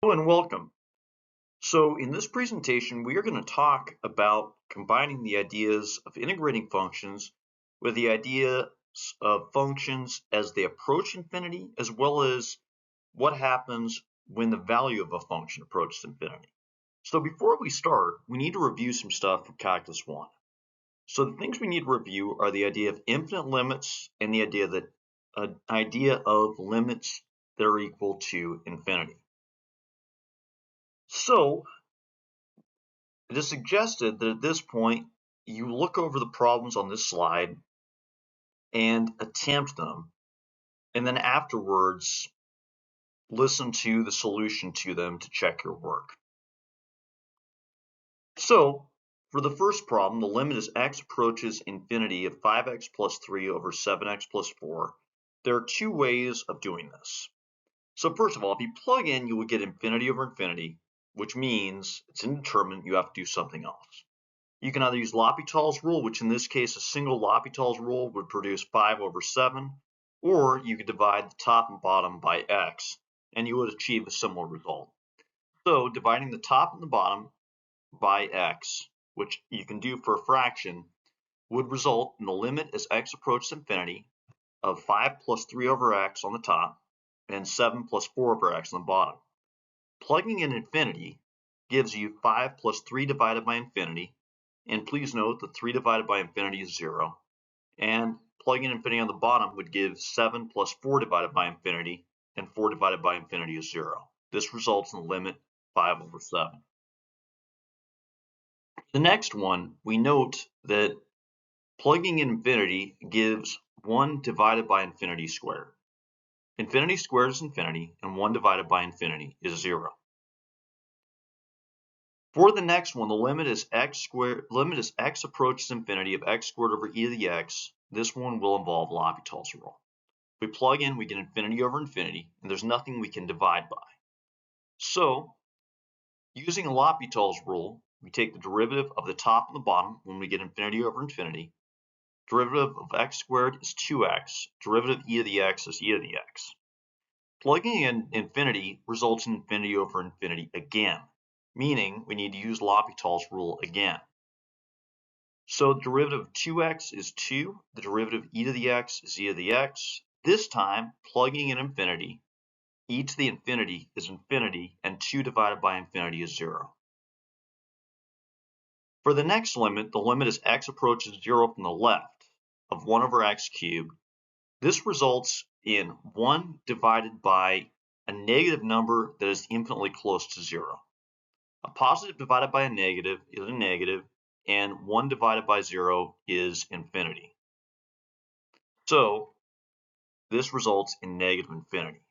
Hello and welcome. So in this presentation, we are going to talk about combining the ideas of integrating functions with the ideas of functions as they approach infinity, as well as what happens when the value of a function approaches infinity. So before we start, we need to review some stuff from Calculus 1. So the things we need to review are the idea of infinite limits and the idea of limits that are equal to infinity. So it is suggested that at this point, you look over the problems on this slide and attempt them, and then afterwards, listen to the solution to them to check your work. So, for the first problem, the limit as x approaches infinity of 5x plus 3 over 7x plus 4. There are two ways of doing this. So first of all, if you plug in, you will get infinity over infinity, which means it's indeterminate, you have to do something else. You can either use L'Hopital's rule, which in this case, a single L'Hopital's rule would produce 5 over 7, or you could divide the top and bottom by x, and you would achieve a similar result. So dividing the top and the bottom by x, which you can do for a fraction, would result in the limit as x approaches infinity of 5 plus 3 over x on the top and 7 plus 4 over x on the bottom. Plugging in infinity gives you 5 plus 3 divided by infinity, and please note that 3 divided by infinity is 0. And plugging infinity on the bottom would give 7 plus 4 divided by infinity, and 4 divided by infinity is 0. This results in the limit 5 over 7. The next one, we note that plugging in infinity gives 1 divided by infinity squared. Infinity squared is infinity, and 1 divided by infinity is 0. For the next one, the limit is x approaches infinity of x squared over e to the x. This one will involve L'Hopital's rule. If we plug in, we get infinity over infinity, and there's nothing we can divide by. So, using L'Hopital's rule, we take the derivative of the top and the bottom when we get infinity over infinity. Derivative of x squared is 2x. Derivative of e to the x is e to the x. Plugging in infinity results in infinity over infinity again, meaning we need to use L'Hopital's rule again. So the derivative of 2x is 2. The derivative of e to the x is e to the x. This time, plugging in infinity, e to the infinity is infinity, and 2 divided by infinity is 0. For the next limit, the limit as x approaches 0 from the left of 1 over x cubed. This results in 1 divided by a negative number that is infinitely close to 0. A positive divided by a negative is a negative, and 1 divided by 0 is infinity. So this results in negative infinity.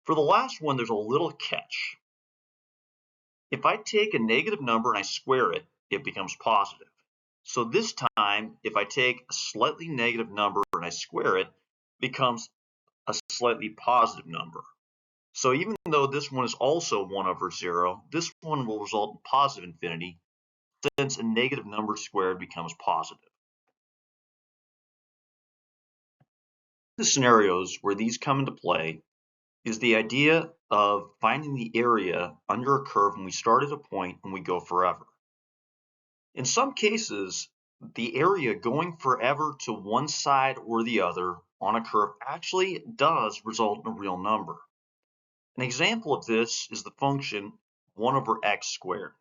For the last one, there's a little catch. If I take a negative number and I square it, it becomes positive. So this time, if I take a slightly negative number and I square it, it becomes a slightly positive number. So even though this one is also 1 over 0, this one will result in positive infinity, since a negative number squared becomes positive. The scenarios where these come into play is the idea of finding the area under a curve when we start at a point and we go forever. In some cases, the area going forever to one side or the other on a curve actually does result in a real number. An example of this is the function 1 over x squared.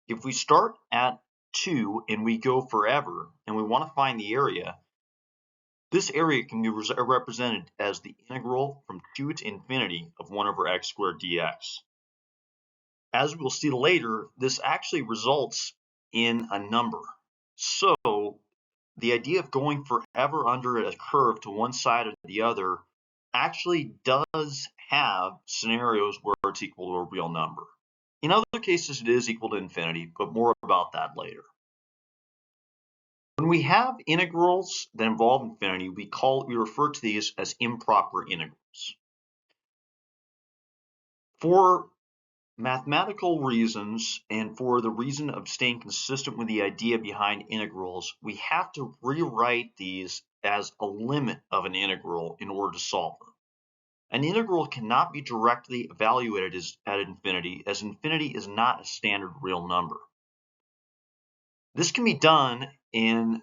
If we start at 2 and we go forever and we want to find the area, this area can be represented as the integral from 2 to infinity of 1 over x squared dx. As we'll see later, this actually results in a number. So the idea of going forever under a curve to one side or the other actually does have scenarios where it's equal to a real number. In other cases, it is equal to infinity, but more about that later. When we have integrals that involve infinity, we refer to these as improper integrals. For mathematical reasons and for the reason of staying consistent with the idea behind integrals, we have to rewrite these as a limit of an integral in order to solve them. An integral cannot be directly evaluated at infinity, as infinity is not a standard real number. This can be done in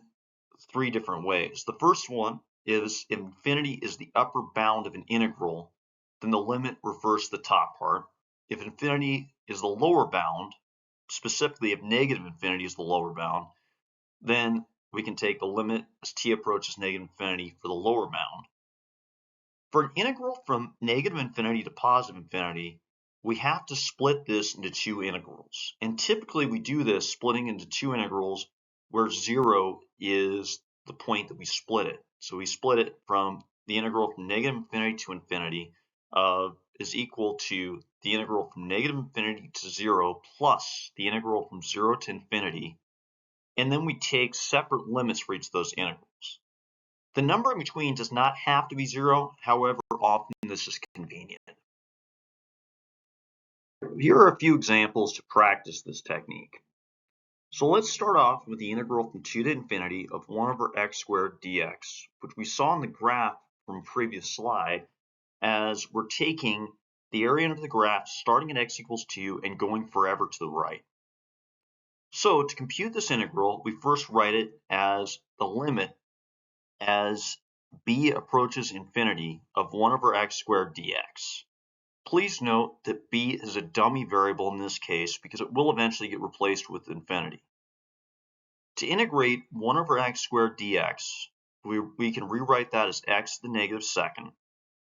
three different ways. The first one is if infinity is the upper bound of an integral, then the limit refers to the top part. If infinity is the lower bound, specifically if negative infinity is the lower bound, then we can take the limit as t approaches negative infinity for the lower bound. For an integral from negative infinity to positive infinity, we have to split this into two integrals. And typically we do this splitting into two integrals where 0 is the point that we split it. So we split it from the integral from negative infinity to infinity is equal to the integral from negative infinity to 0 plus the integral from 0 to infinity. And then we take separate limits for each of those integrals. The number in between does not have to be 0, however, often this is convenient. Here are a few examples to practice this technique. So let's start off with the integral from 2 to infinity of 1 over x squared dx, which we saw in the graph from a previous slide as we're taking the area under the graph starting at x equals 2 and going forever to the right. So to compute this integral, we first write it as the limit as b approaches infinity of 1 over x squared dx. Please note that b is a dummy variable in this case because it will eventually get replaced with infinity. To integrate 1 over x squared dx, we can rewrite that as x to the negative second.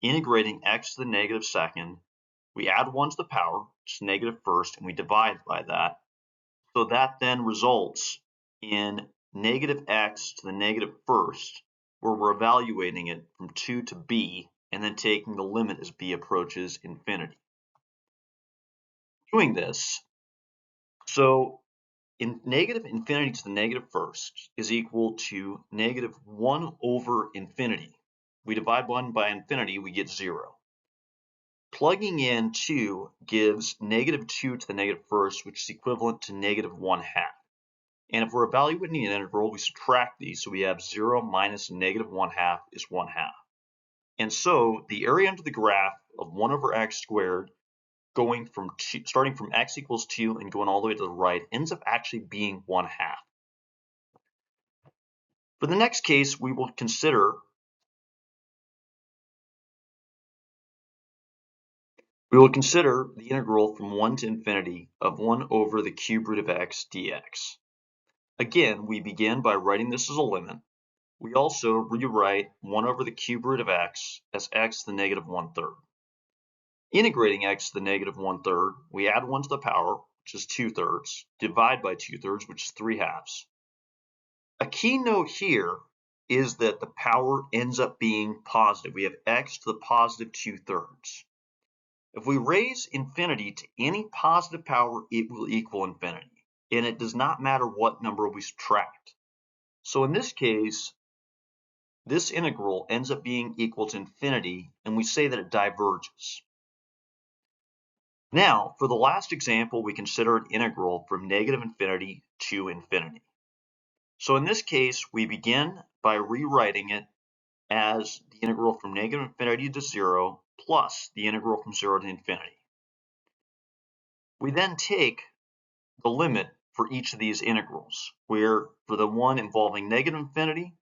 Integrating x to the negative second, we add 1 to the power, which is negative first, and we divide by that. So that then results in negative x to the negative first, where we're evaluating it from 2 to b, and then taking the limit as b approaches infinity. Doing this, so in negative infinity to the negative first is equal to negative 1 over infinity. We divide 1 by infinity, we get 0. Plugging in 2 gives negative 2 to the negative first, which is equivalent to negative 1/2. And if we're evaluating an integral, we subtract these, so we have 0 minus negative 1/2 is 1/2. And so the area under the graph of 1 over x squared going from starting from x equals 2 and going all the way to the right ends up actually being 1/2. For the next case, we will consider the integral from 1 to infinity of 1 over the cube root of x dx. Again, we begin by writing this as a limit. We also rewrite 1 over the cube root of x as x to the negative 1/3. Integrating x to the negative 1/3, we add 1 to the power, which is 2/3, divide by 2/3, which is 3/2. A key note here is that the power ends up being positive. We have x to the positive 2/3. If we raise infinity to any positive power, it will equal infinity. And it does not matter what number we subtract. So in this case, this integral ends up being equal to infinity, and we say that it diverges. Now, for the last example, we consider an integral from negative infinity to infinity. So in this case, we begin by rewriting it as the integral from negative infinity to 0 plus the integral from 0 to infinity. We then take the limit for each of these integrals, where for the one involving negative infinity,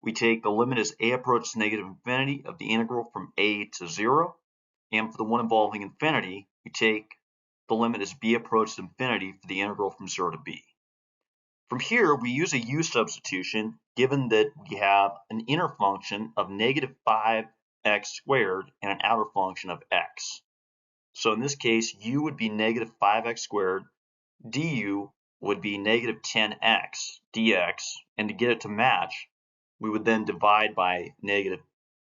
we take the limit as a approaches negative infinity of the integral from a to 0, and for the one involving infinity, we take the limit as b approaches infinity for the integral from 0 to b. From here, we use a u substitution given that we have an inner function of negative 5x squared and an outer function of x. So in this case, u would be negative 5x squared, du would be negative 10x dx, and to get it to match, we would then divide by negative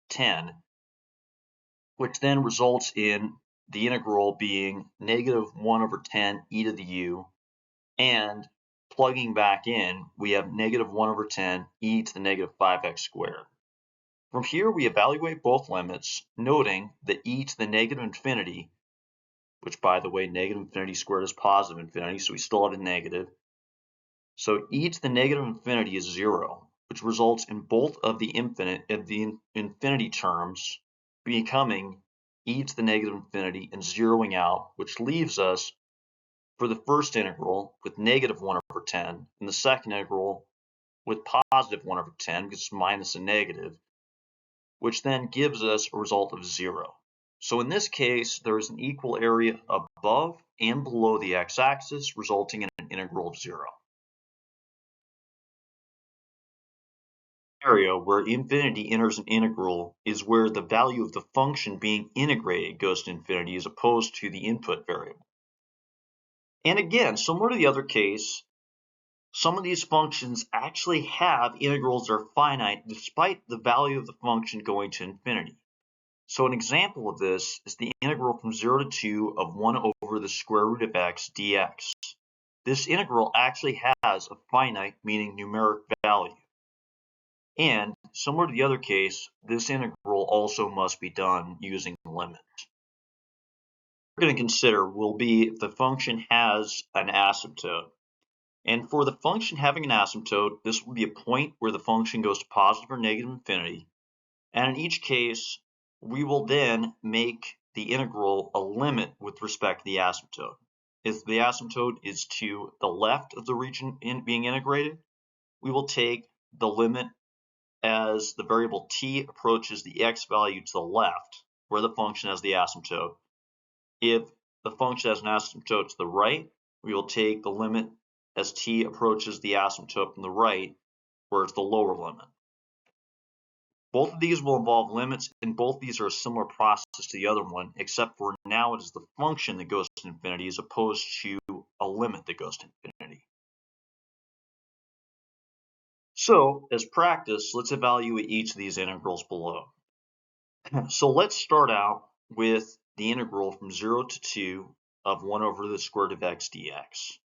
10, which then results in the integral being negative 1 over 10 e to the u, and plugging back in, we have negative 1 over 10 e to the negative 5x squared. From here, we evaluate both limits, noting that e to the negative infinity, which by the way, negative infinity squared is positive infinity, so we still have a negative. So e to the negative infinity is 0, which results in both of the infinity terms becoming e to the negative infinity and zeroing out, which leaves us for the first integral with negative 1 over 10 and the second integral with positive 1 over 10 because it's minus a negative, which then gives us a result of 0. So in this case, there is an equal area above and below the x-axis, resulting in an integral of 0. Scenario where infinity enters an integral is where the value of the function being integrated goes to infinity as opposed to the input variable. And again, similar to the other case, some of these functions actually have integrals that are finite despite the value of the function going to infinity. So an example of this is the integral from 0 to 2 of 1 over the square root of x dx. This integral actually has a finite, meaning numeric value. And similar to the other case, this integral also must be done using limits. What we're going to consider will be if the function has an asymptote. And for the function having an asymptote, this will be a point where the function goes to positive or negative infinity. And in each case, we will then make the integral a limit with respect to the asymptote. If the asymptote is to the left of the region being integrated, we will take the limit as the variable t approaches the x value to the left, where the function has the asymptote. If the function has an asymptote to the right, we will take the limit as t approaches the asymptote from the right, where it's the lower limit. Both of these will involve limits, and both of these are a similar process to the other one, except for now it is the function that goes to infinity as opposed to a limit that goes to infinity. So, as practice, let's evaluate each of these integrals below. So let's start out with the integral from 0 to 2 of 1 over the square root of x dx.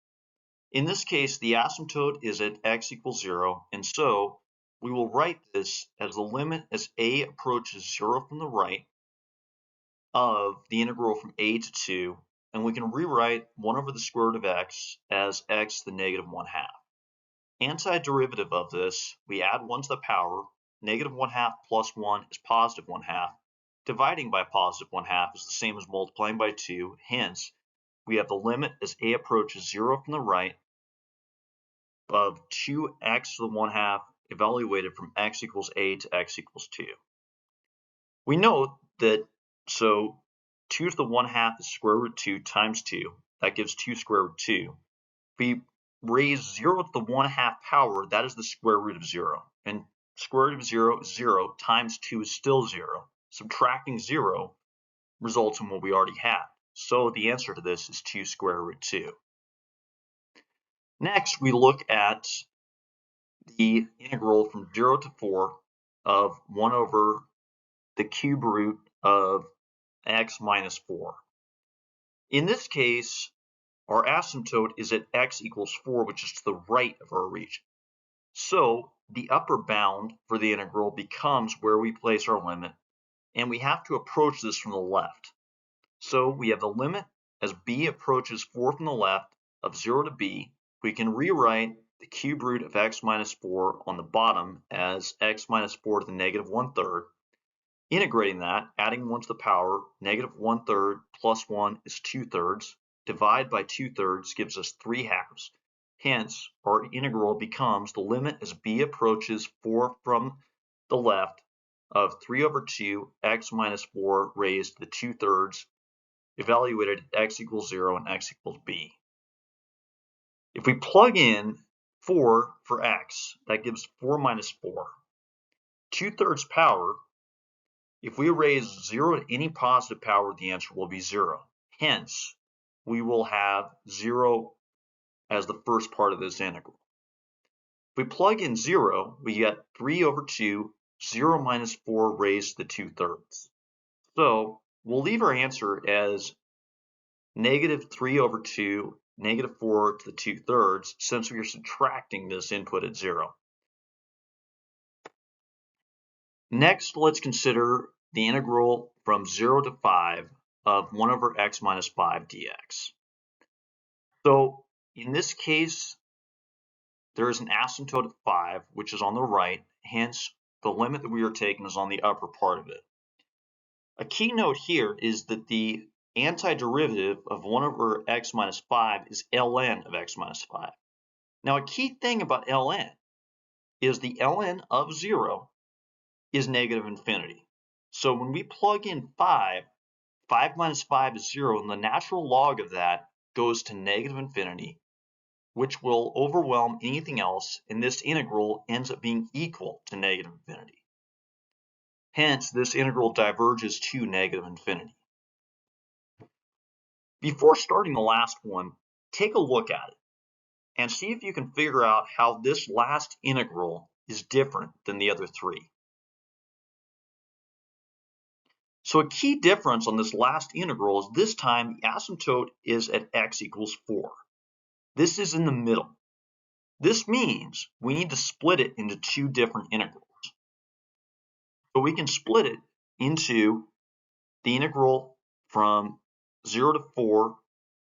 In this case, the asymptote is at x equals 0, and so we will write this as the limit as a approaches 0 from the right of the integral from a to 2, and we can rewrite 1 over the square root of x as x to the negative 1/2. Antiderivative of this, we add 1 to the power, negative 1/2 plus 1 is positive 1/2. Dividing by positive 1/2 is the same as multiplying by 2, hence we have the limit as a approaches 0 from the right of 2x to the 1/2 evaluated from x equals a to x equals 2. We know that, so 2 to the 1/2 is square root 2 times 2. That gives 2 square root 2. If we raise 0 to the 1/2 power, that is the square root of 0. And square root of 0 is 0 times 2 is still 0. Subtracting 0 results in what we already have. So the answer to this is 2 square root 2. Next, we look at the integral from 0 to 4 of 1 over the cube root of x minus 4. In this case, our asymptote is at x equals 4, which is to the right of our region. So the upper bound for the integral becomes where we place our limit, and we have to approach this from the left. So we have the limit as b approaches 4 from the left of 0 to b. We can rewrite the cube root of x minus 4 on the bottom as x minus 4 to the negative 1/3. Integrating that, adding 1 to the power, negative 1/3 plus 1 is 2/3. Divide by 2/3 gives us 3/2. Hence, our integral becomes the limit as b approaches 4 from the left of 3 over 2 x minus 4 raised to the 2/3, evaluated at x equals 0 and x equals b. If we plug in 4 for x, that gives 4 minus 4. 2/3 power, if we raise 0 to any positive power, the answer will be 0. Hence, we will have 0 as the first part of this integral. If we plug in 0, we get 3 over 2, 0 minus 4 raised to the 2/3. So we'll leave our answer as negative 3 over 2, negative 4 to the 2/3, since we are subtracting this input at 0. Next, let's consider the integral from 0 to 5 of 1 over x minus 5 dx. So in this case, there is an asymptote of 5, which is on the right. Hence, the limit that we are taking is on the upper part of it. A key note here is that the antiderivative of 1 over x minus 5 is ln of x minus 5. Now, a key thing about ln is the ln of 0 is negative infinity. So when we plug in 5 minus 5 is 0, and the natural log of that goes to negative infinity, which will overwhelm anything else, and this integral ends up being equal to negative infinity. Hence, this integral diverges to negative infinity. Before starting the last one, take a look at it and see if you can figure out how this last integral is different than the other three. So a key difference on this last integral is this time the asymptote is at x equals 4. This is in the middle. This means we need to split it into two different integrals. So we can split it into the integral from 0 to 4,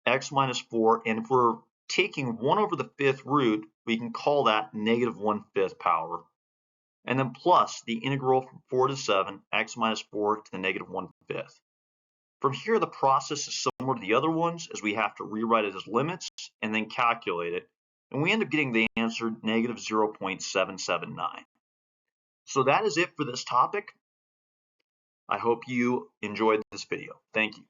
x minus 4, and if we're taking 1 over the 5th root, we can call that negative 1/5 power, and then plus the integral from 4 to 7, x minus 4 to the negative 1/5. From here, the process is similar to the other ones, as we have to rewrite it as limits and then calculate it, and we end up getting the answer negative 0.779. So that is it for this topic. I hope you enjoyed this video. Thank you.